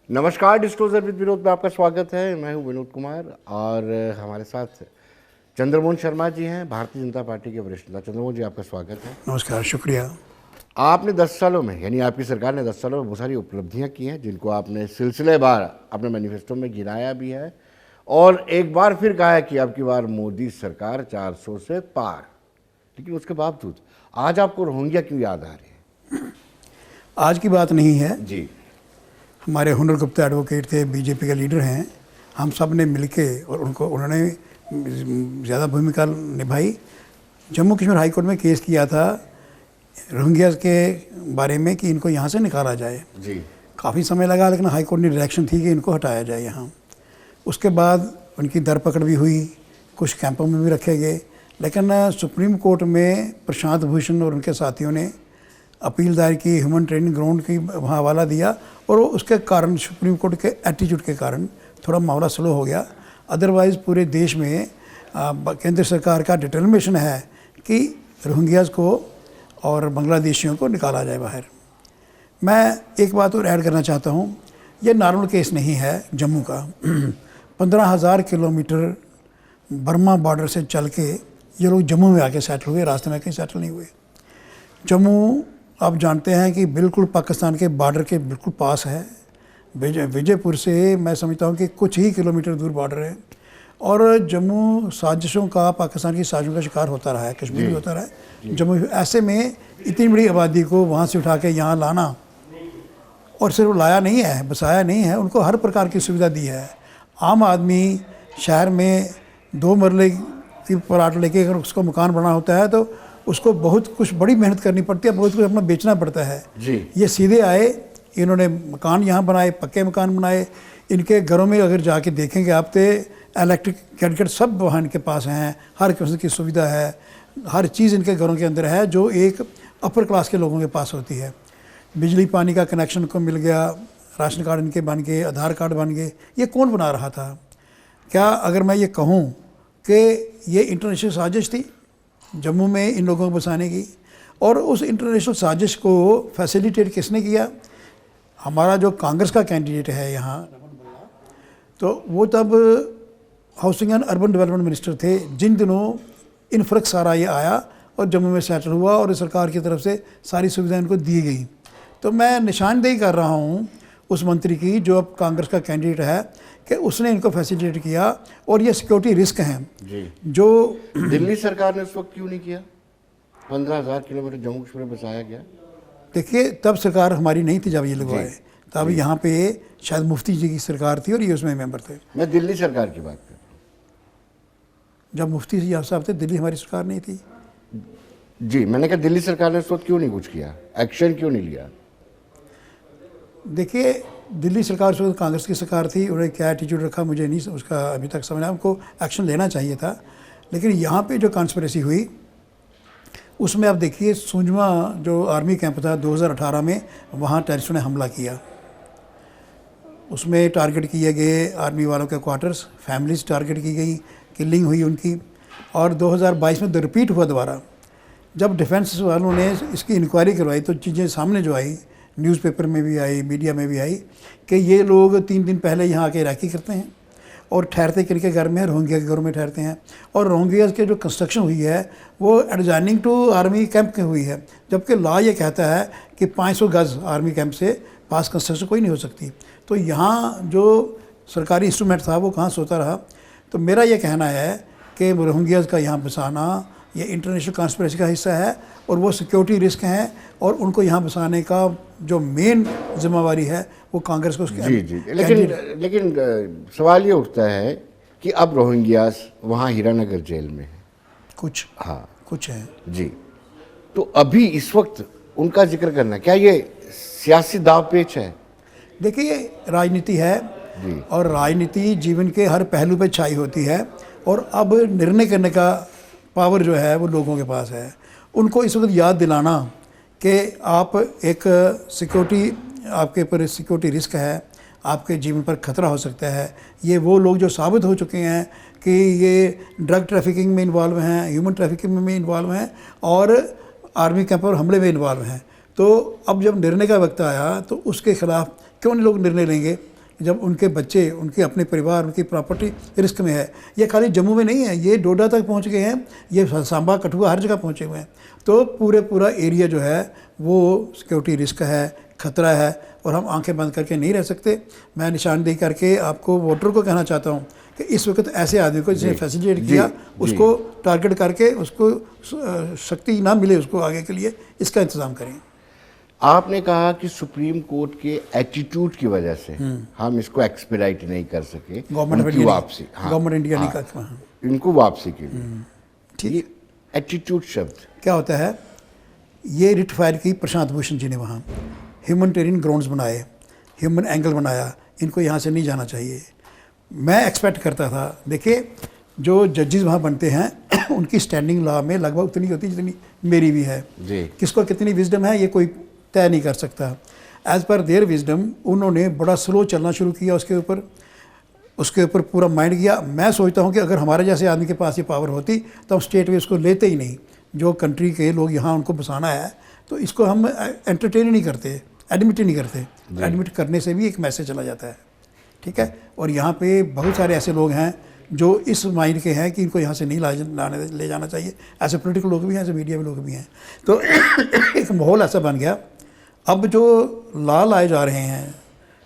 नमस्कार, disclosure with Vinod में आपका स्वागत है। मैं हूं विनोद कुमार और हमारे साथ चंद्रमोहन शर्मा जी हैं, भारतीय जनता पार्टी के वरिष्ठ नेता। चंद्रमोहन जी, आपका स्वागत है। नमस्कार, शुक्रिया। आपने 10 सालों में, यानी आपकी सरकार ने 10 सालों में बहुत सारी उपलब्धियां की हैं, जिनको आपने सिलसिलेवार अपने मैनिफेस्टो में गिनाया भी है और एक बार फिर कहा है कि अब की बार मोदी सरकार 400 से पार। लेकिन उसके बावजूद आज आपको रोहिंग्या क्यों याद आ रही है? आज की बात नहीं है जी। हमारे हुनर गुप्ता एडवोकेट थे, बीजेपी के लीडर हैं। हम सब ने मिलके और उन्होंने ज़्यादा भूमिका निभाई। जम्मू कश्मीर हाई कोर्ट में केस किया था रोहिंग्या के बारे में कि इनको यहाँ से निकाला जाए। जी। काफ़ी समय लगा, लेकिन हाई कोर्ट की डायरेक्शन थी कि इनको हटाया जाए यहाँ। उसके बाद उनकी धरपकड़ भी हुई, कुछ कैंपों में भी रखे गए, लेकिन सुप्रीम कोर्ट में प्रशांत भूषण और उनके साथियों ने अपील दायर की, ह्यूमन ट्रेनिंग ग्राउंड की वहाँ हवाला दिया और उसके कारण, सुप्रीम कोर्ट के एटीट्यूड के कारण थोड़ा मामला स्लो हो गया। अदरवाइज़ पूरे देश में केंद्र सरकार का डिटर्मिनेशन है कि रोहिंग्याज को और बांग्लादेशियों को निकाला जाए बाहर। मैं एक बात और ऐड करना चाहता हूँ, ये नॉर्मल केस नहीं है जम्मू का। 15,000 किलोमीटर बर्मा बॉर्डर से चल के ये लोग जम्मू में आके सेटल हुए, रास्ते में कहीं सेटल नहीं हुए। जम्मू आप जानते हैं कि बिल्कुल पाकिस्तान के बॉर्डर के बिल्कुल पास है। विजयपुर से मैं समझता हूँ कि कुछ ही किलोमीटर दूर बॉर्डर है और जम्मू साजिशों का, पाकिस्तान की साजिशों का शिकार होता रहा है, कश्मीर भी होता रहा है। जम्मू ऐसे में इतनी बड़ी आबादी को वहाँ से उठा के यहाँ लाना, और सिर्फ लाया नहीं है, बसाया नहीं है, उनको हर प्रकार की सुविधा दी है। आम आदमी शहर में 2 मरले की प्लाट लेके अगर उसको मकान बनाना होता है तो उसको बहुत कुछ बड़ी मेहनत करनी पड़ती है, बहुत कुछ अपना बेचना पड़ता है। जी। ये सीधे आए, इन्होंने मकान यहाँ बनाए, पक्के मकान बनाए। इनके घरों में अगर जाके देखेंगे आप तो इलेक्ट्रिक गैजेट सब वहाँ इनके पास हैं, हर किस्म की सुविधा है, हर चीज़ इनके घरों के अंदर है जो एक अपर क्लास के लोगों के पास होती है। बिजली पानी का कनेक्शन इनको मिल गया, राशन कार्ड इनके बन गए, आधार कार्ड बन गए। ये कौन बना रहा था? क्या अगर मैं ये कहूँ कि ये इंटरनेशनल साजिश थी जम्मू में इन लोगों को बसाने की, और उस इंटरनेशनल साजिश को फैसिलिटेट किसने किया? हमारा जो कांग्रेस का कैंडिडेट है यहाँ, तो वो तब housing and urban development minister थे, जिन दिनों इन्फ्लक्स सारा ये आया और जम्मू में सेटल हुआ और सरकार की तरफ से सारी सुविधाएं इनको दी गई। तो मैं निशानदेही कर रहा हूँ उस मंत्री की जो अब कांग्रेस का कैंडिडेट है कि उसने इनको फैसिलिटेट किया, और ये सिक्योरिटी रिस्क हैं जो दिल्ली सरकार ने उस वक्त क्यों नहीं किया? 15,000 किलोमीटर जम्मू कश्मीर में बसाया गया। देखिए, तब सरकार हमारी नहीं थी जब ये लोग आए, तब यहाँ पे शायद मुफ्ती जी की सरकार थी और ये उसमें मेंबर थे। मैं दिल्ली सरकार की बात कर रहा हूँ। जब मुफ्ती जी साहब थे, दिल्ली हमारी सरकार नहीं थी। जी, मैंने कहा दिल्ली सरकार ने उस वक्त क्यों नहीं कुछ किया, एक्शन क्यों नहीं लिया? देखिए, दिल्ली सरकार उस वक्त कांग्रेस की सरकार थी, उन्होंने क्या एटीट्यूड रखा मुझे नहीं उसका अभी तक समझ आया। उनको एक्शन लेना चाहिए था, लेकिन यहाँ पे जो कॉन्स्पिरेसी हुई उसमें आप देखिए, सुंजमा जो आर्मी कैंप था 2018 में, वहाँ टेररिस्टों ने हमला किया। उसमें टारगेट किए गए आर्मी वालों के क्वार्टर्स, फैमिलीज टारगेट की गई, किलिंग हुई उनकी। और 2022 में रिपीट हुआ दोबारा। जब डिफेंस वालों ने इसकी इंक्वायरी करवाई तो चीज़ें सामने जो आई, न्यूज़पेपर में भी आई, मीडिया में भी आई, कि ये लोग 3 दिन पहले यहाँ आके रैकी करते हैं और ठहरते किनके घर में? रोहिंग्या के घरों में ठहरते हैं। और रोहिंग्या के जो कंस्ट्रक्शन हुई है वो एडजॉइनिंग टू आर्मी कैंप की हुई है, जबकि लॉ ये कहता है कि 500 गज़ आर्मी कैंप से पास कंस्ट्रक्शन कोई नहीं हो सकती। तो यहाँ जो सरकारी इंस्ट्रूमेंट था वो कहाँ सोता रहा। तो मेरा ये कहना है कि रोहिंग्याज का यहाँ बसाना ये इंटरनेशनल कॉन्स्पिरेसी का हिस्सा है और वो सिक्योरिटी रिस्क हैं, और उनको यहाँ बसाने का जो मेन जिम्मेवारी है वो कांग्रेस को। जी। लेकिन सवाल ये उठता है कि अब रोहिंग्यास वहाँ हीरानगर जेल में है कुछ, हाँ कुछ है जी। तो अभी इस वक्त उनका जिक्र करना, क्या ये सियासी दाव पेच है? देखिए, राजनीति है और राजनीति जीवन के हर पहलू पे छाई होती है, और अब निर्णय करने का पावर जो है वो लोगों के पास है। उनको इस वक्त याद दिलाना कि आप एक सिक्योरिटी, आपके ऊपर सिक्योरिटी रिस्क है, आपके जीवन पर खतरा हो सकता है। ये वो लोग जो साबित हो चुके हैं कि ये ड्रग ट्रैफिकिंग में इन्वॉल्व हैं, ह्यूमन ट्रैफिकिंग में इन्वॉल्व हैं और आर्मी कैंप और हमले में इन्वॉल्व हैं। तो अब जब निर्णय का वक्त आया तो उसके खिलाफ क्यों नहीं लोग निर्णय लेंगे? जब उनके बच्चे, उनके अपने परिवार, उनकी प्रॉपर्टी रिस्क में है। ये खाली जम्मू में नहीं है, ये डोडा तक पहुंच गए हैं, ये सांबा, कठुआ, हर जगह पहुंचे हुए हैं। तो पूरा एरिया जो है वो सिक्योरिटी रिस्क है, खतरा है, और हम आंखें बंद करके नहीं रह सकते। मैं निशानदेही करके आपको वोटर को कहना चाहता हूँ कि इस वक्त ऐसे आदमी को जिसने फैसिलिटेट किया उसको टारगेट करके उसको शक्ति ना मिले उसको आगे के लिए, इसका इंतज़ाम करें। आपने कहा कि सुप्रीम कोर्ट के एटीट्यूड की वजह से हम इसको एक्सपेडाइट नहीं कर सके, उनकी वापसी, गवर्नमेंट इंडिया नहीं करता, इनको वापसी के लिए। ठीक, एटीट्यूड शब्द क्या होता है? ये रिट फायर की प्रशांत भूषण जी ने वहाँ ह्यूमनिटेरियन ग्राउंड्स बनाए, ह्यूमन एंगल बनाया, इनको यहाँ से नहीं जाना चाहिए। मैं एक्सपेक्ट करता था, देखिए जो जजेस वहाँ बनते हैं उनकी स्टैंडिंग लॉ में लगभग उतनी होती जितनी मेरी भी है जी। किसको कितनी विजडम है ये कोई तय नहीं कर सकता। एज़ पर देयर विजडम उन्होंने बड़ा स्लो चलना शुरू किया, उसके ऊपर पूरा माइंड किया। मैं सोचता हूँ कि अगर हमारे जैसे आदमी के पास ये पावर होती तो हम स्टेट वे उसको लेते ही नहीं। जो कंट्री के लोग यहाँ उनको बसाना है तो इसको हम एंटरटेन ही नहीं करते, एडमिट ही नहीं करते। एडमिट करने से भी एक मैसेज चला जाता है, ठीक है। और यहाँ पे बहुत सारे ऐसे लोग हैं जो इस माइंड के हैं कि इनको यहाँ से नहीं ले जाना चाहिए। ऐसे पॉलिटिकल लोग भी हैं, ऐसे मीडिया में लोग भी हैं। तो एक माहौल ऐसा बन गया। अब जो लॉ लाए जा रहे हैं,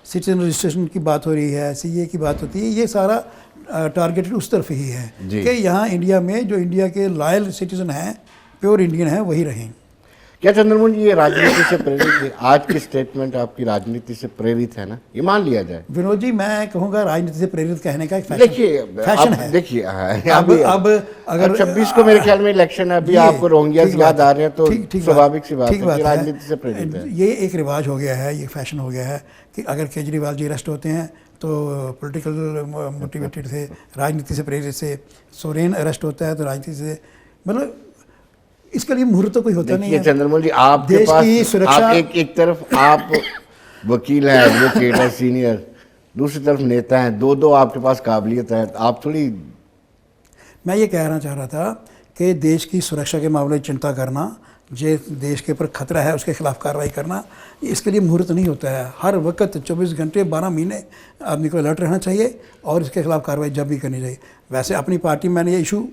सिटीजन रजिस्ट्रेशन की बात हो रही है, सीए की बात होती है, ये सारा टारगेटेड उस तरफ ही है कि यहाँ इंडिया में जो इंडिया के लॉयल सिटीजन हैं, प्योर इंडियन हैं, वही रहें। क्या चंद्रमोहन जी ये राजनीति से प्रेरित है? आज की स्टेटमेंट आपकी राजनीति से प्रेरित है ना, ये मान लिया जाए? विनोद जी मैं कहूँगा राजनीति से प्रेरित कहने का एक फैशन है। देखिए अब अगर 26 को मेरे ख्याल में इलेक्शन है, अभी आपको रोहिंग्यास याद आ रहे हैं, तो स्वाभाविक सी बात है कि राजनीति से प्रेरित है। ये एक रिवाज हो गया है, ये फैशन हो गया है कि अगर केजरीवाल जी अरेस्ट होते हैं तो पॉलिटिकल मोटिवेटेड थे, राजनीति से प्रेरित से। सोरेन अरेस्ट होता है तो राजनीति से, मतलब इसके लिए मुहूर्त तो कोई होता नहीं है। चंद्रमोहन जी आपके देश पास की सुरक्षा, आप एक तरफ आप वकील हैं, एडवोकेट हैं, सीनियर, दूसरी तरफ नेता हैं, दो आपके पास काबिलियत है, आप थोड़ी। मैं ये कहना चाह रहा था कि देश की सुरक्षा के मामले में चिंता करना, जो देश के ऊपर खतरा है उसके खिलाफ कार्रवाई करना, इसके लिए मुहूर्त नहीं होता है। हर वक्त 24 घंटे 12 महीने आदमी को अलर्ट रहना चाहिए और इसके खिलाफ कार्रवाई जब भी करनी चाहिए। वैसे अपनी पार्टी, मैंने ये इशू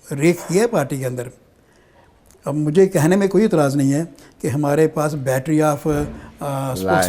रेक किया है पार्टी के अंदर। अब मुझे कहने में कोई इतराज़ नहीं है कि हमारे पास बैटरी ऑफ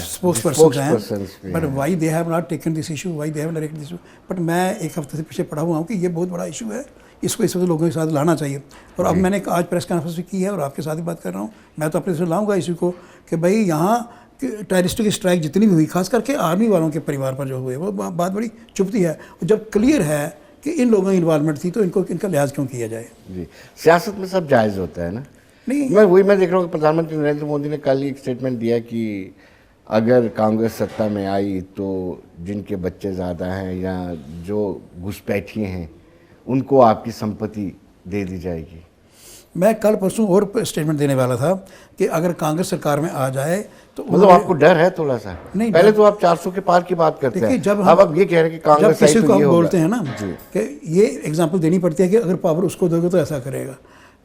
स्पोक्स पर्सन हैं, but why they have not taken this issue, why they have not taken this issue. But मैं एक हफ्ते से पीछे पड़ा हुआ हूँ कि ये बहुत बड़ा इशू है, इसको इस वक्त लोगों के साथ लाना चाहिए। और अब मैंने आज प्रेस कॉन्फ्रेंस भी की है और आपके साथ ही बात कर रहा हूँ। मैं तो अपने से लाऊंगा इशू को कि भाई यहाँ टेररिस्टों की स्ट्राइक जितनी भी हुई, खास करके आर्मी वालों के परिवार पर जो हुए, वो बात बड़ी चुभती है। और जब क्लियर है कि इन लोगों की इन्वॉल्वमेंट थी तो इनका लिहाज क्यों किया जाए? जी, सियासत में सब जायज़ होता है ना। नहीं, मैं देख रहा हूँ कि प्रधानमंत्री नरेंद्र मोदी ने कल ही एक स्टेटमेंट दिया कि अगर कांग्रेस सत्ता में आई तो जिनके बच्चे ज़्यादा हैं या जो घुसपैठिए हैं उनको आपकी संपत्ति दे दी जाएगी। मैं कल परसों और स्टेटमेंट देने वाला था कि अगर कांग्रेस सरकार में आ जाए तो मतलब आपको डर है थोड़ा सा? नहीं, पहले तो आप 400 के पार की बात करते हैं, जब अब आप ये कह रहे हैं कि कांग्रेस जब किसी को हम बोलते हैं ना जी, कि ये एग्जांपल देनी पड़ती है कि अगर पावर उसको दोगे तो ऐसा करेगा।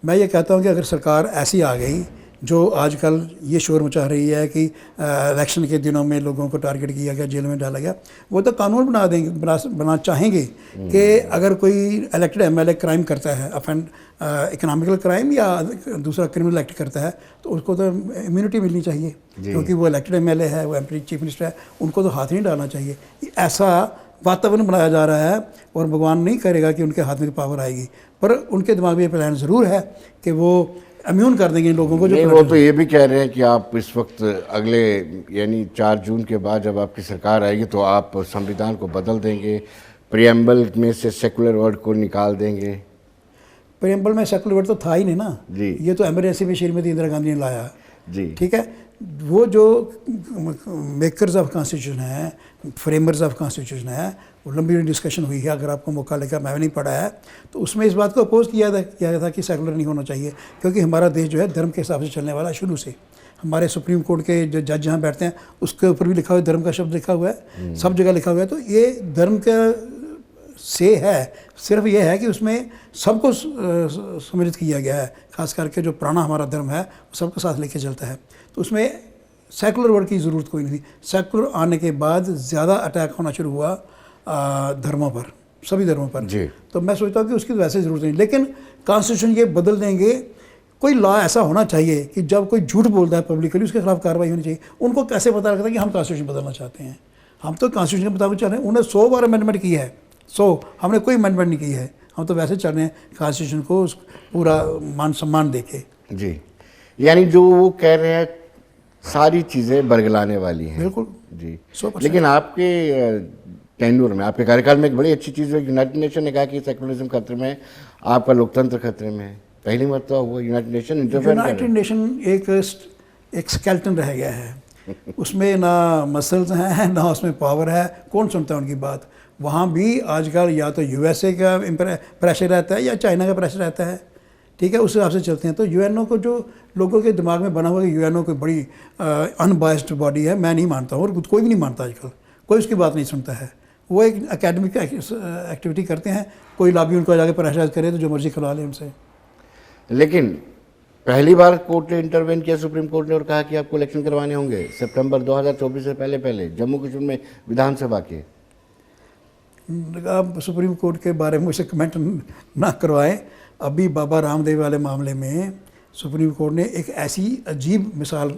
मैं ये कहता हूँ कि अगर सरकार ऐसी आ गई जो आजकल ये शोर मचा रही है कि इलेक्शन के दिनों में लोगों को टारगेट किया गया, जेल में डाला गया, वो तो कानून बना चाहेंगे कि अगर कोई इलेक्टेड एमएलए क्राइम करता है, अफेंड इकोनॉमिकल क्राइम या दूसरा क्रिमिनल एक्ट करता है, तो उसको तो इम्यूनिटी मिलनी चाहिए क्योंकि वो इलेक्टेड एमएलए है, वो एमपी चीफ मिनिस्टर है, उनको तो हाथ नहीं डालना चाहिए। ऐसा वातावरण बनाया जा रहा है और भगवान नहीं करेगा कि उनके हाथ में पावर आएगी, पर उनके दिमाग में ये प्लान ज़रूर है कि वो इम्यून कर देंगे इन लोगों को। नहीं, वो तो ये भी कह रहे हैं कि आप इस वक्त अगले यानी 4 जून के बाद जब आपकी सरकार आएगी तो आप संविधान को बदल देंगे, प्रियम्बल में से सेकुलर वर्ड को निकाल देंगे। प्रियम्बल में सेकुलर वर्ड तो था ही नहीं ना जी, ये तो इमरजेंसी में श्रीमती इंदिरा गांधी ने लाया जी, ठीक है। वो जो मेकर्स ऑफ कॉन्स्टिट्यूशन है, फ्रेमर्स ऑफ कॉन्स्टिट्यूशन है, वो लंबी डिस्कशन हुई है, अगर आपको मौका लगा, मैं नहीं पढ़ा है, तो उसमें इस बात को अपोज किया गया था कि सेकुलर नहीं होना चाहिए क्योंकि हमारा देश जो है धर्म के हिसाब से चलने वाला शुरू से। हमारे सुप्रीम कोर्ट के जो जज जहाँ बैठते हैं उसके ऊपर भी लिखा हुआ है, धर्म का शब्द लिखा हुआ है, सब जगह लिखा हुआ है। तो ये धर्म का से है, सिर्फ ये है कि उसमें सबको सम्मिलित किया गया है, खास करके जो पुराना हमारा धर्म है वो सबको साथ लेके चलता है। तो उसमें सेकुलर वर्ड की ज़रूरत कोई नहीं थी। सेकुलर आने के बाद ज़्यादा अटैक होना शुरू हुआ धर्मों पर, सभी धर्मों पर जी। तो मैं सोचता हूँ कि उसकी वैसे ज़रूरत नहीं, लेकिन कॉन्स्टिट्यूशन ये बदल देंगे। कोई लॉ ऐसा होना चाहिए कि जब कोई झूठ बोलता है पब्लिकली उसके खिलाफ कार्रवाई होनी चाहिए। उनको कैसे पता लगता है कि हम कॉन्स्टिट्यूशन बदलना चाहते हैं? हम तो कॉन्स्टिट्यूशन के मुताबिक चल रहे हैं। उन्होंने 100 बार अमेंडमेंट की है, 100, हमने कोई अमेंडमेंट नहीं की है। हम तो वैसे चल रहे हैं कॉन्स्टिट्यूशन को पूरा मान सम्मान देके। जी, यानी जो वो कह रहे हैं सारी चीज़ें बरगलाने वाली हैं। बिल्कुल जी। 100%। लेकिन आपके टेन्योर में, आपके कार्यकाल में एक बड़ी अच्छी चीज़ है, यूनाइटेड नेशन ने कहा कि सेकुलरिज्म खतरे में है, आपका लोकतंत्र खतरे में है। पहली मरतबा हुआ यूनाइटेड नेशन इंटरफेयर कर रहा है। यूनाइटेड नेशन एक स्केल्टन रह गया है। उसमें ना मसल्स हैं ना उसमें पावर है। कौन सुनता है उनकी बात? वहाँ भी आजकल या तो यूएसए का प्रेशर रहता है या चाइना का प्रेशर रहता है, ठीक है, उस हिसाब से चलते हैं। तो यूएनओ को जो लोगों के दिमाग में बना हुआ है यूएनओ कोई बड़ी अनबायस्ड बॉडी है, मैं नहीं मानता हूँ और कोई भी नहीं मानता आजकल, कोई उसकी बात नहीं सुनता है। वो एक एकेडमिक एक्टिविटी करते हैं, कोई लॉबी उनको जाके प्रेशराइज करे तो जो मर्जी खिला ले उनसे। लेकिन पहली बार कोर्ट ने इंटरवेन किया, सुप्रीम कोर्ट ने, और कहा कि आपको इलेक्शन करवाने होंगे सितंबर 2024 से पहले जम्मू कश्मीर में विधानसभा के। आप सुप्रीम कोर्ट के बारे में मुझसे कमेंट ना करवाएं। अभी बाबा रामदेव वाले मामले में सुप्रीम कोर्ट ने एक ऐसी अजीब मिसाल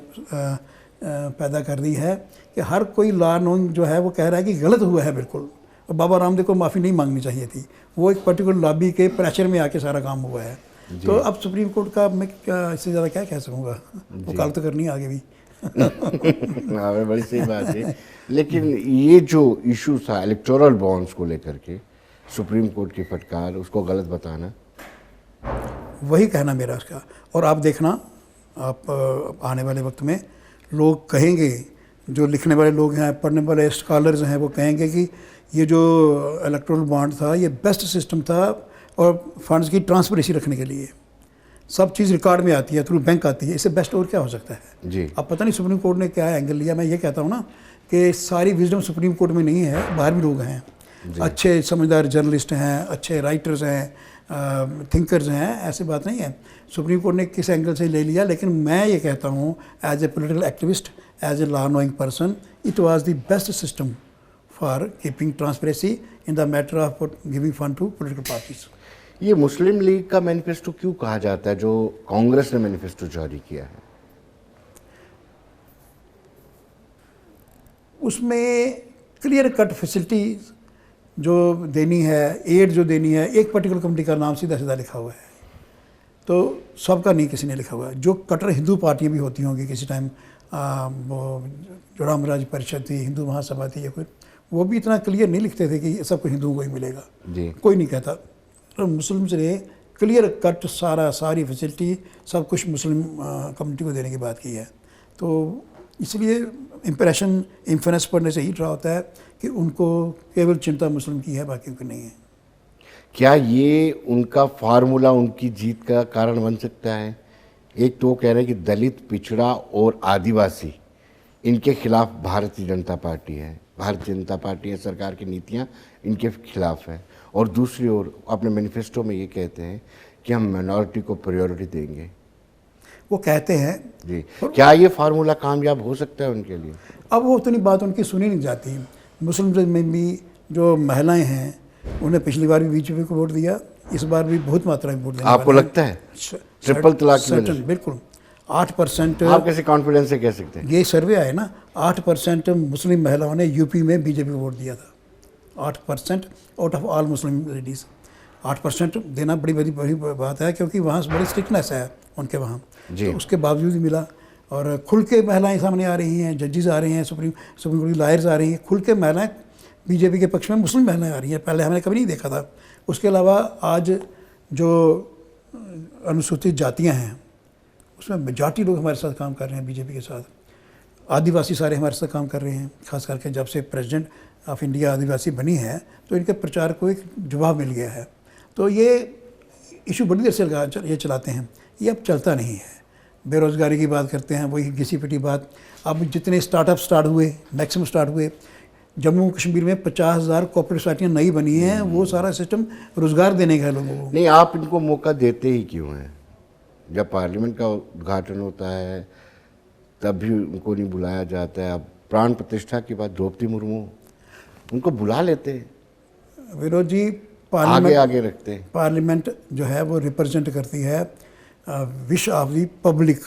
पैदा कर दी है कि हर कोई लॉ नोइंग जो है वो कह रहा है कि गलत हुआ है बिल्कुल, और बाबा रामदेव को माफ़ी नहीं मांगनी चाहिए थी। वो एक पर्टिकुलर लॉबी के प्रेशर में आके सारा काम हुआ है। तो अब सुप्रीम कोर्ट का मैं क्या इससे ज़्यादा क्या कह सकूँगा, वकालत तो करनी है आगे भी। हाँ, बड़ी सही बात है। लेकिन ये जो इशू था इलेक्टोरल बॉन्ड्स को लेकर के, सुप्रीम कोर्ट की फटकार, उसको गलत बताना, वही कहना मेरा उसका। और आप देखना, आप आने वाले वक्त में लोग कहेंगे, जो लिखने वाले लोग हैं, पढ़ने वाले स्कॉलर्स हैं, वो कहेंगे कि ये जो इलेक्टोरल बॉन्ड था ये बेस्ट सिस्टम था और फंड्स की ट्रांसपेरेंसी रखने के लिए। सब चीज़ रिकॉर्ड में आती है, थ्रू बैंक आती है, इससे बेस्ट और क्या हो सकता है जी। अब पता नहीं सुप्रीम कोर्ट ने क्या एंगल लिया। मैं ये कहता हूँ ना कि सारी विजडम सुप्रीम कोर्ट में नहीं है, बाहर भी लोग हैं, अच्छे समझदार जर्नलिस्ट हैं, अच्छे राइटर्स हैं, थिंकर्स हैं, ऐसी बात नहीं है। सुप्रीम कोर्ट ने किस एंगल से ले लिया, लेकिन मैं ये कहता हूँ as a political activist, as a law knowing person, it was the best system for keeping transparency in the matter of giving fund to political parties. ये मुस्लिम लीग का मैनिफेस्टो क्यों कहा जाता है, जो कांग्रेस ने मैनिफेस्टो जारी किया है? उसमें क्लियर कट फैसिलिटीज जो देनी है, एड जो देनी है, एक पर्टिकुलर कमेटी का नाम सीधा सीधा लिखा हुआ है, तो सबका नहीं किसी ने लिखा हुआ है। जो कट्टर हिंदू पार्टियां भी होती होंगी किसी टाइम, वो जो रामराज परिषद थी, हिंदू महासभा थी, या कोई, वो भी इतना क्लियर नहीं लिखते थे कि सबको हिंदुओं को ही मिलेगा जी। कोई नहीं कहता। तो मुस्लिम ने क्लियर कट सारी फैसिलिटी सब कुछ मुस्लिम कम्युनिटी को देने की बात की है। तो इसलिए इन्फ्रेंस पढ़ने से ही रहा होता है कि उनको केवल चिंता मुस्लिम की है, बाकी की नहीं है। क्या ये उनका फार्मूला उनकी जीत का कारण बन सकता है? एक तो कह रहे हैं कि दलित, पिछड़ा और आदिवासी, इनके खिलाफ भारतीय जनता पार्टी है, भारतीय जनता पार्टी है, सरकार की नीतियां इनके खिलाफ है, और दूसरी ओर अपने मैनिफेस्टो में ये कहते हैं कि हम माइनॉरिटी को प्रायोरिटी देंगे। वो कहते हैं जी, क्या ये फार्मूला कामयाब हो सकता है उनके लिए? अब वो उतनी बात उनकी सुनी नहीं जाती। मुस्लिम में भी जो महिलाएं हैं उन्हें पिछली बार भी बीजेपी को वोट दिया, इस बार भी बहुत मात्रा में वोट देने आपको लगता है ट्रिपल तलाक की वजह से? बिल्कुल 8%। आप कैसे कॉन्फिडेंस से कह सकते हैं? ये सर्वे आए ना, 8% मुस्लिम महिलाओं ने यूपी में बीजेपी को वोट दिया था। 8% out of all Muslim ladies. 8% देना बड़ी बात है, क्योंकि वहाँ बड़ी स्ट्रिक्टनेस है उनके वहाँ, तो उसके बावजूद ही मिला। और खुल के महिलाएं सामने आ रही हैं, जजेस आ रहे हैं, सुप्रीम कोर्ट की लायर्स आ रही हैं, खुल के महिलाएं बीजेपी के पक्ष में मुस्लिम महिलाएं आ रही हैं, पहले हमने कभी नहीं देखा था। उसके अलावा आज जो अनुसूचित जातियां हैं उसमें मेजॉरिटी लोग हमारे साथ काम कर रहे हैं बीजेपी के साथ। आदिवासी सारे हमारे साथ काम कर रहे हैं, खास करके जब से प्रेसिडेंट ऑफ इंडिया आदिवासी बनी है तो इनके प्रचार को एक जवाब मिल गया है। तो ये इशू बड़ी देर से ये चलाते हैं, ये अब चलता नहीं है। बेरोज़गारी की बात करते हैं, वही घिसी पिटी बात। अब जितने स्टार्टअप स्टार्ट हुए, मैक्सिमम स्टार्ट हुए, जम्मू कश्मीर में 50,000 कॉर्पोरेट सोसाइटियाँ नई बनी हैं, वो सारा सिस्टम रोज़गार देने का है लोगों को। नहीं, आप इनको मौका देते ही क्यों हैं? जब पार्लियामेंट का उद्घाटन होता है, तब भी उनको नहीं बुलाया जाता है। अब प्राण प्रतिष्ठा की बात, द्रौपदी मुर्मू, उनको बुला लेते हैं, विनोद जी, आगे आगे रखते हैं। पार्लियामेंट जो है वो रिप्रेजेंट करती है विश ऑफ दी पब्लिक।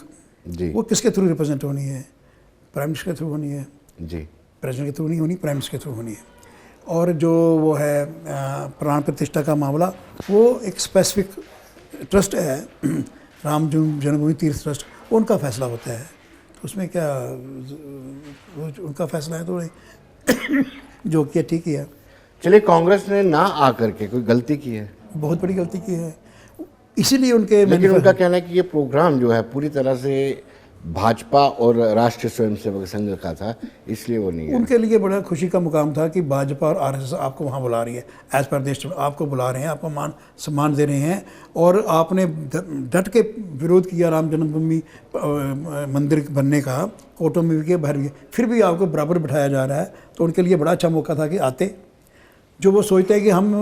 जी वो किसके थ्रू रिप्रेजेंट होनी है? प्राइम मिनिस्टर के थ्रू होनी है, जी प्रेसिडेंट के थ्रू नहीं होनी, प्राइम मिनिस्टर के थ्रू होनी है। और जो वो है प्राण प्रतिष्ठा का मामला, वो एक स्पेसिफिक ट्रस्ट है, राम जन्मभूमि तीर्थ ट्रस्ट, उनका फैसला होता है। तो उसमें क्या, वो उनका फैसला है, तो जो किया ठीक किया। चलिए, कांग्रेस ने ना आकर के कोई गलती की है, बहुत बड़ी गलती की है, इसीलिए उनके लेकिन उनका कहना है कि ये प्रोग्राम जो है पूरी तरह से भाजपा और राष्ट्रीय स्वयंसेवक संघ का था, इसलिए वो नहीं है। उनके लिए बड़ा खुशी का मुकाम था कि भाजपा और आरएसएस आपको वहाँ बुला रही है, एज पर देश आपको बुला रहे हैं, आपको मान सम्मान दे रहे हैं, और आपने डट के विरोध किया राम जन्मभूमि मंदिर बनने का, कोर्टों में भी किया, बाहर भी किया, फिर भी आपको बराबर बिठाया जा रहा है। तो उनके लिए बड़ा अच्छा मौका था कि आते। जो वो सोचते हैं कि हम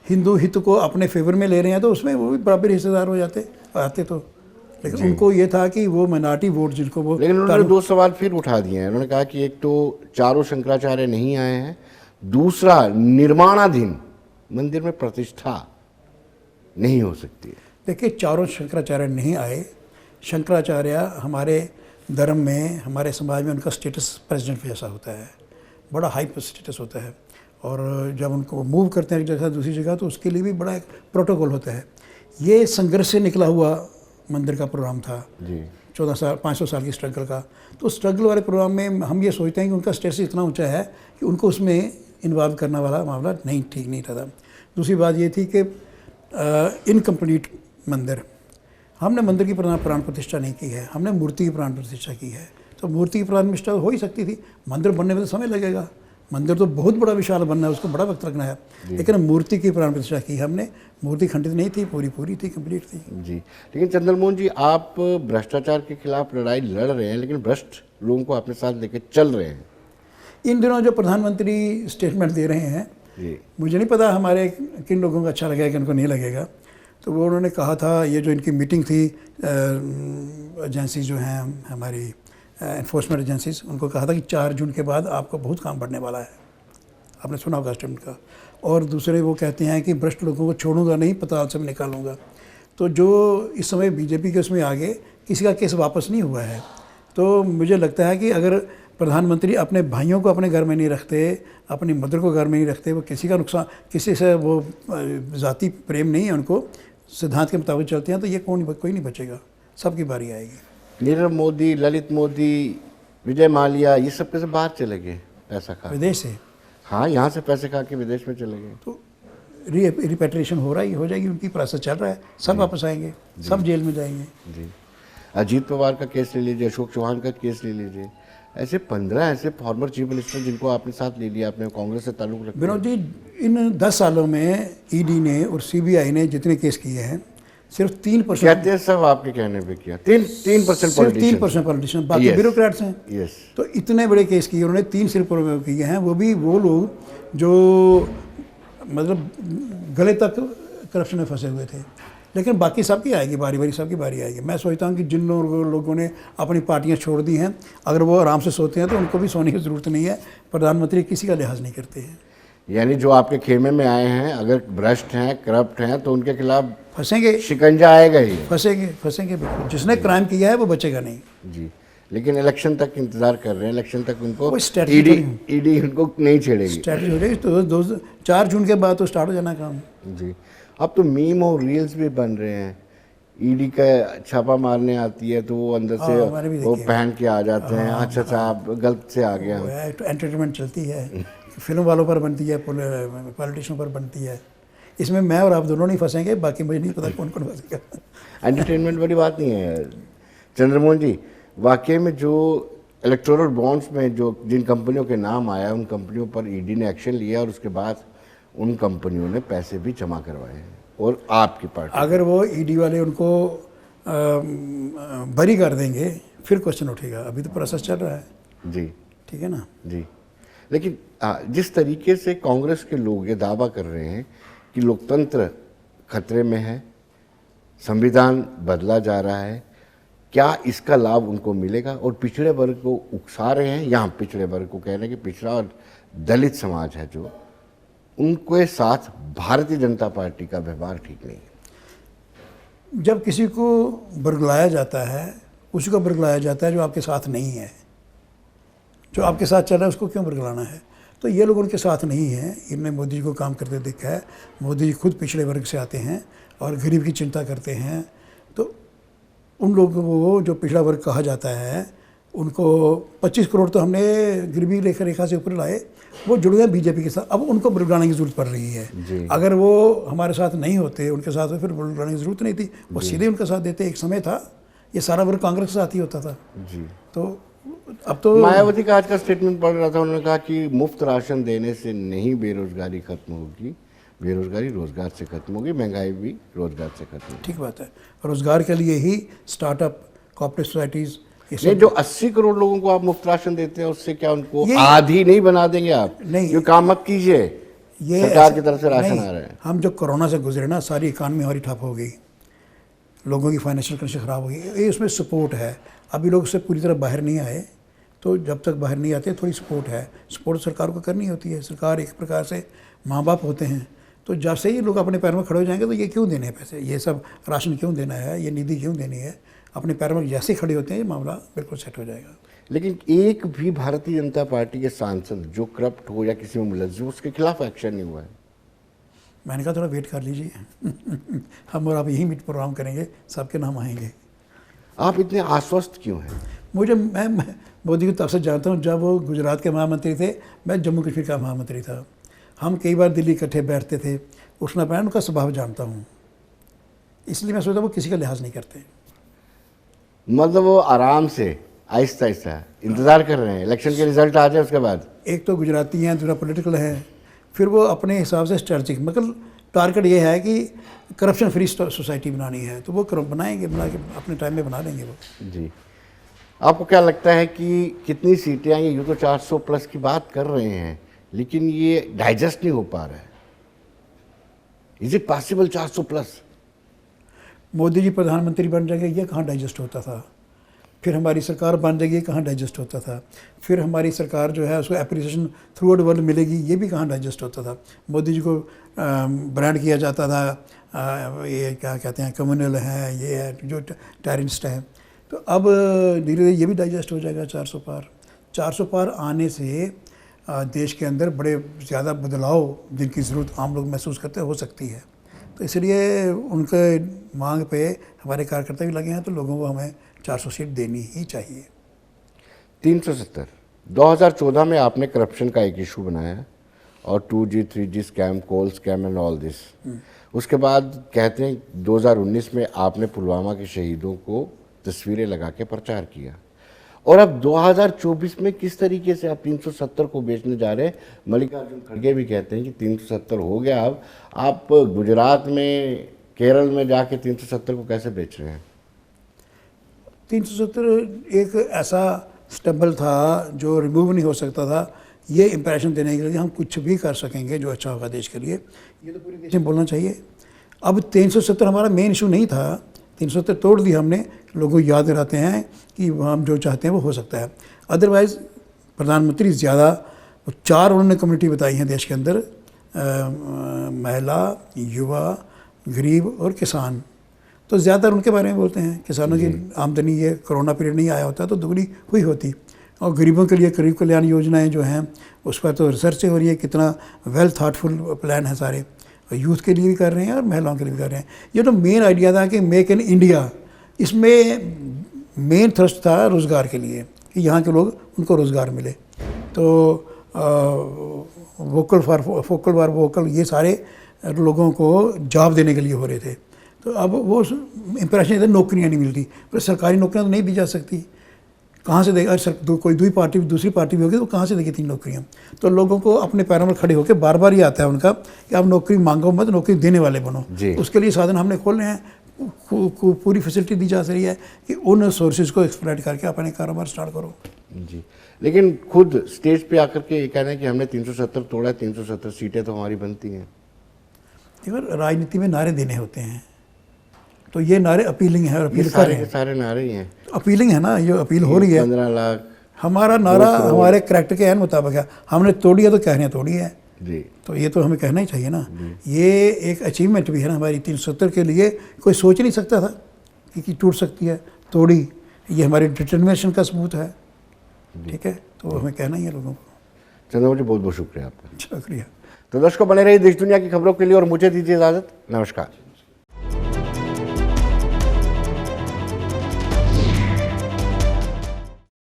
हिंदू हित को अपने फेवर में ले रहे हैं, तो उसमें वो भी बराबर हिस्सेदार हो जाते आते। तो लेकिन उनको ये था कि वो माइनॉरिटी वोट जिनको वो, लेकिन उन्होंने दो सवाल फिर उठा दिए हैं। उन्होंने कहा कि एक तो चारों शंकराचार्य नहीं आए हैं, दूसरा निर्माणाधीन मंदिर में प्रतिष्ठा नहीं हो सकती है। देखिए, चारों शंकराचार्य नहीं आए। शंकराचार्य हमारे धर्म में, हमारे समाज में उनका स्टेटस प्रेसिडेंट जैसा होता है, बड़ा हाई स्टेटस होता है। और जब उनको मूव करते हैं एक जगह दूसरी जगह, तो उसके लिए भी बड़ा एक प्रोटोकॉल होता है। ये संघर्ष से निकला हुआ मंदिर का प्रोग्राम था जी, 14 साल 500 साल की स्ट्रगल का। तो स्ट्रगल वाले प्रोग्राम में हम ये सोचते हैं कि उनका स्टेटस इतना ऊंचा है कि उनको उसमें इन्वॉल्व करने वाला मामला नहीं, ठीक नहीं था। दूसरी बात ये थी कि इनकम्प्लीट मंदिर, हमने मंदिर की प्राण प्रतिष्ठा नहीं की है, हमने मूर्ति की प्राण प्रतिष्ठा की है। तो मूर्ति की प्राण प्रतिष्ठा हो ही सकती थी, मंदिर बनने में तो समय लगेगा, मंदिर तो बहुत बड़ा विशाल बनना है, उसको बड़ा वक्त लगना है। लेकिन मूर्ति की प्राण प्रतिष्ठा की हमने, मूर्ति खंडित नहीं थी, पूरी थी, कंप्लीट थी। जी। लेकिन चंद्रमोहन जी, आप भ्रष्टाचार के खिलाफ लड़ाई लड़ रहे हैं, लेकिन भ्रष्ट लोगों को अपने साथ लेकर चल रहे हैं। इन दिनों जो प्रधानमंत्री स्टेटमेंट दे रहे हैं, जी, मुझे नहीं पता हमारे किन लोगों को अच्छा लगेगा, किन को नहीं लगेगा। तो वो उन्होंने कहा था, ये जो इनकी मीटिंग थी एजेंसी जो हैं हमारी एनफोर्समेंट एजेंसीज, उनको कहा था कि 4 जून के बाद आपको बहुत काम बढ़ने वाला है। आपने सुना होगा स्टेटमेंट का। और दूसरे वो कहते हैं कि भ्रष्ट लोगों को छोड़ूंगा नहीं, पताल से निकालूंगा। तो जो इस समय बीजेपी के उसमें आगे किसी का केस वापस नहीं हुआ है। तो मुझे लगता है कि अगर प्रधानमंत्री अपने भाइयों को अपने घर में नहीं रखते, अपनी मदर को घर में नहीं रखते, वो किसी का नुकसान, किसी से वो ज़ाती प्रेम नहीं है उनको, सिद्धांत के मुताबिक चलते हैं, तो ये कोई नहीं बचेगा, सबकी बारी आएगी। नीरव मोदी, ललित मोदी, विजय माल्या, ये सब कैसे बाहर चले गए पैसा खा? विदेश से, हाँ, यहाँ से पैसे खा के विदेश में चले गए। तो रिपेट्रिएशन हो जाएगी, उनकी प्रोसेस चल रहा है, सब वापस आएंगे, सब जेल में जाएंगे। जी। अजीत पवार का केस ले लीजिए, अशोक चौहान का केस ले लीजिए, ऐसे 15 ऐसे फॉर्मर चीफ मिनिस्टर जिनको आपने साथ ले लिया, आपने कांग्रेस से ताल्लुक रखते हैं। विनोद जी, इन 10 सालों में ईडी ने और सीबीआई ने जितने केस किए हैं, सिर्फ 3% कहते हैं, सब आपके कहने पे किया। 3% पॉलिटिशियन, बाकी ब्यूरोक्रेट्स हैं। यस। तो इतने बड़े केस किए उन्होंने, 3 सिर्फ किए हैं, वो भी वो लोग जो मतलब गले तक करप्शन में फंसे हुए थे। लेकिन बाकी सबकी आएगी बारी, सबकी बारी आएगी। मैं सोचता हूँ कि जिन लोगों ने अपनी पार्टियाँ छोड़ दी हैं, अगर वो आराम से सोते हैं तो उनको भी सोने की ज़रूरत नहीं है। प्रधानमंत्री किसी का लिहाज नहीं करते हैं। यानी जो आपके खेमे में आए हैं, अगर भ्रष्ट हैं, करप्ट हैं, तो उनके खिलाफ फंसेंगे, शिकंजा आएगा ही। फंसेंगे बिल्कुल। जिसने क्राइम किया है वो बचेगा नहीं। जी। लेकिन इलेक्शन तक इंतजार कर रहे हैं, इलेक्शन तक उनको वो स्ट्रैटेजी ईडी उनको नहीं छेड़ेगी। स्ट्रैटेजी हो जाएगी तो 4 जून के बाद तो स्टार्ट हो जाना काम। जी। अब तो मीम और रील्स भी बन रहे हैं, ईडी का छापा मारने आती है तो वो अंदर से वो पहन के आ जाते हैं। अच्छा आप गलत से आ गया। तो एंटरटेनमेंट चलती है, फिल्म वालों पर बनती है, पॉलिटिशियन पर बनती है। इसमें मैं और आप दोनों नहीं फंसेंगे, बाकी मुझे नहीं पता कौन फंसेगा। एंटरटेनमेंट वाली बात नहीं है चंद्रमोहन जी। वाकई में जो इलेक्टोरल बॉन्ड्स में जो जिन कंपनियों के नाम आया, उन कंपनियों पर ईडी ने एक्शन लिया और उसके बाद उन कंपनियों ने पैसे भी जमा करवाए हैं। और आपकी पार्टी, अगर वो ईडी वाले उनको बरी कर देंगे, फिर क्वेश्चन उठेगा। अभी तो प्रोसेस चल रहा है। जी, ठीक है ना जी। लेकिन जिस तरीके से कांग्रेस के लोग ये दावा कर रहे हैं कि लोकतंत्र खतरे में है, संविधान बदला जा रहा है, क्या इसका लाभ उनको मिलेगा? और पिछड़े वर्ग को उकसा रहे हैं, यहाँ पिछड़े वर्ग को कह रहे हैं कि पिछड़ा और दलित समाज है जो, उनके साथ भारतीय जनता पार्टी का व्यवहार ठीक नहीं है। जब किसी को बरगलाया जाता है, उसी को बरगलाया जाता है जो आपके साथ नहीं है। जो आपके साथ चल रहा है उसको क्यों बरगलाना है? तो ये लोग उनके साथ नहीं हैं। इनने मोदी जी को काम करते देखा है। मोदी जी खुद पिछड़े वर्ग से आते हैं और गरीब की चिंता करते हैं। तो उन लोगों को जो पिछड़ा वर्ग कहा जाता है, उनको 25 करोड़ तो हमने गरीबी रेखा से ऊपर लाए, वो जुड़ गए बीजेपी के साथ। अब उनको बुलगाने की जरूरत पड़ रही है। अगर वो हमारे साथ नहीं होते, उनके साथ तो फिर बुलगाने की जरूरत नहीं थी, वो सीधे उनके साथ देते। एक समय था ये सारा वर्ग कांग्रेस के साथ ही होता था जी। तो अब तो मायावती का आज का स्टेटमेंट पढ़ रहा था, उन्होंने कहा कि मुफ्त राशन देने से नहीं बेरोजगारी खत्म होगी, बेरोजगारी रोजगार से खत्म होगी, महंगाई भी रोजगार से खत्म होगी। ठीक बात है। रोजगार के लिए ही स्टार्टअप, कॉर्पोरेट सोसाइटीज, नहीं, जो 80 करोड़ लोगों को आप मुफ्त राशन देते हैं उससे क्या उनको आधी नहीं बना देंगे आप? नहीं, ये काम मत कीजिए। ये सरकार की तरफ से राशन आ रहा है। हम जो कोरोना से गुजरे ना, सारी इकानमी हमारी ठप हो गई, लोगों की फाइनेंशियल कंडीशन ख़राब हो गई। ये उसमें सपोर्ट है। अभी लोग उससे पूरी तरह बाहर नहीं आए, तो जब तक बाहर नहीं आते थोड़ी सपोर्ट है। सपोर्ट सरकार को करनी होती है। सरकार एक प्रकार से माँ बाप होते हैं। तो जब से ही लोग अपने पैरों में खड़े हो जाएंगे तो ये क्यों देने हैं पैसे, ये सब राशन क्यों देना है, ये निधि क्यों देनी है? अपने पैरों में जैसे खड़े होते हैं ये मामला बिल्कुल सेट हो जाएगा। लेकिन एक भी भारतीय जनता पार्टी के सांसद जो करप्ट हो या किसी में मुलज़्ज़म, उसके खिलाफ एक्शन नहीं हुआ है। मैंने कहा थोड़ा वेट कर लीजिए हम और आप यही मीट प्रोग्राम करेंगे, सबके नाम आएंगे। आप इतने आश्वस्त क्यों हैं? मैं मोदी को तब से जानता हूँ जब वो गुजरात के महामंत्री थे, मैं जम्मू कश्मीर का महामंत्री था। हम कई बार दिल्ली इकट्ठे बैठते थे, उठना पैना, उनका स्वभाव जानता हूँ, इसलिए मैं सोचता वो किसी का लिहाज नहीं करते। मतलब वो आराम से आहिस्ता आहिस्ता इंतज़ार कर रहे हैं इलेक्शन के रिजल्ट आ जाए उसके बाद। एक तो गुजराती हैं, दूसरा पॉलिटिकल है, फिर वो अपने हिसाब से स्ट्रेटजिक, मतलब टारगेट ये है कि करप्शन फ्री सोसाइटी बनानी है, तो वो बनाएंगे, बना के अपने टाइम में बना देंगे वो। जी, आपको क्या लगता है कि कितनी सीटें आएंगी? यूँ तो 400 प्लस की बात कर रहे हैं, लेकिन ये डाइजेस्ट नहीं हो पा रहा है। Is it possible 400 plus? Modi ji प्रधानमंत्री बन जाएंगे, ये कहाँ डाइजेस्ट होता था। फिर हमारी सरकार बन जाएगी, ये कहाँ डाइजेस्ट होता था। फिर हमारी सरकार जो है उसको एप्रिसिएशन थ्रू आउट वर्ल्ड मिलेगी, ये भी कहाँ डाइजेस्ट होता था। मोदी जी को ब्रांड किया जाता था, ये क्या कहते हैं, कम्युनल है, ये है जो टेररिस्ट है। तो अब धीरे धीरे ये भी डाइजेस्ट हो जाएगा 400 पार। 400 पार आने से देश के अंदर बड़े ज़्यादा बदलाव जिनकी ज़रूरत आम लोग महसूस करते हो सकती है। तो इसलिए उनके मांग पे हमारे कार्यकर्ता भी लगे हैं, तो लोगों को हमें 400 सीट देनी ही चाहिए। 370 2014 में आपने करप्शन का एक इशू बनाया और 2G 3G scam, coal scam and all this. उसके बाद कहते हैं 2019 में आपने पुलवामा के शहीदों को तस्वीरें लगा के प्रचार किया, और अब 2024 में किस तरीके से आप 370 को बेचने जा रहे हैं? मल्लिकार्जुन खड़गे भी कहते हैं कि 370 हो गया। अब आप गुजरात में, केरल में जाके 370 को कैसे बेच रहे हैं? 370 एक ऐसा स्टेबल था जो रिमूव नहीं हो सकता था। ये इंप्रेशन देने के लिए हम कुछ भी कर सकेंगे जो अच्छा होगा देश के लिए, ये तो पूरे देश में बोलना चाहिए। अब 370 हमारा मेन इशू नहीं था, 370 तोड़ दी हमने। लोगों को याद रहते हैं कि हम जो चाहते हैं वो हो सकता है। अदरवाइज़ प्रधानमंत्री ज़्यादा, वो 4 उन्होंने कम्युनिटी बताई हैं देश के अंदर, महिला, युवा, गरीब और किसान। तो ज़्यादातर उनके बारे में बोलते हैं। किसानों की आमदनी ये कोरोना पीरियड नहीं आया होता तो दुगनी हुई होती, और गरीबों के लिए गरीब कल्याण योजनाएं जो हैं उस पर तो रिसर्च हो रही है, कितना वेल थाटफुल प्लान है सारे। यूथ के लिए भी कर रहे हैं और महिलाओं के लिए भी कर रहे हैं। ये तो मेन आइडिया था कि मेक इन इंडिया, इसमें मेन थ्रस्ट था रोज़गार के लिए कि यहाँ के लोग, उनको रोज़गार मिले। तो वोकल फॉर वोकल ये सारे लोगों को जॉब देने के लिए हो रहे थे। तो अब वो इंप्रेशन था नौकरियाँ नहीं मिलती, पर सरकारी नौकरियाँ तो नहीं दी जा सकती, कहाँ से देगा? कोई दूसरी पार्टी भी होगी तो कहाँ से देगी 3 नौकरियाँ? तो लोगों को अपने पैरों में खड़े होकर बार बार ये आता है उनका कि आप नौकरी मांगो मत, नौकरी देने वाले बनो। उसके लिए साधन हमने खोले हैं, पूरी फैसिलिटी दी जा रही है कि उन सोर्सेज को एक्सप्लॉइट करके अपने कारोबार स्टार्ट करो। जी, लेकिन खुद स्टेज पे आकर के ये कह रहे हैं कि हमने 370 तोड़ा, 370 सीटें तो हमारी बनती हैं। देखो, राजनीति में नारे देने होते हैं, तो ये नारे अपीलिंग है और ये अपील कर सारे रहे के हैं। सारे नारे ही हैं। अपीलिंग है ना, ये अपील हो रही है। 15 लाख हमारा नारा हमारे करैक्टर के मुताबिक है, हमने तोड़ी है तो कह रहे हैं तोड़ी है, जी। तो ये तो हमें कहना ही चाहिए ना। ये एक अचीवमेंट भी है ना हमारी 370 के लिए, कोई सोच नहीं सकता था कि टूट सकती है, तोड़ी। ये हमारी डिटर्मिनेशन का सबूत है, ठीक है, तो हमें कहना ही है लोगों को। चंद्रमा जी बहुत बहुत शुक्रिया आपका। शुक्रिया। तो दर्शकों बने रहिए देश दुनिया की खबरों के लिए और मुझे दीजिए इजाज़त। नमस्कार।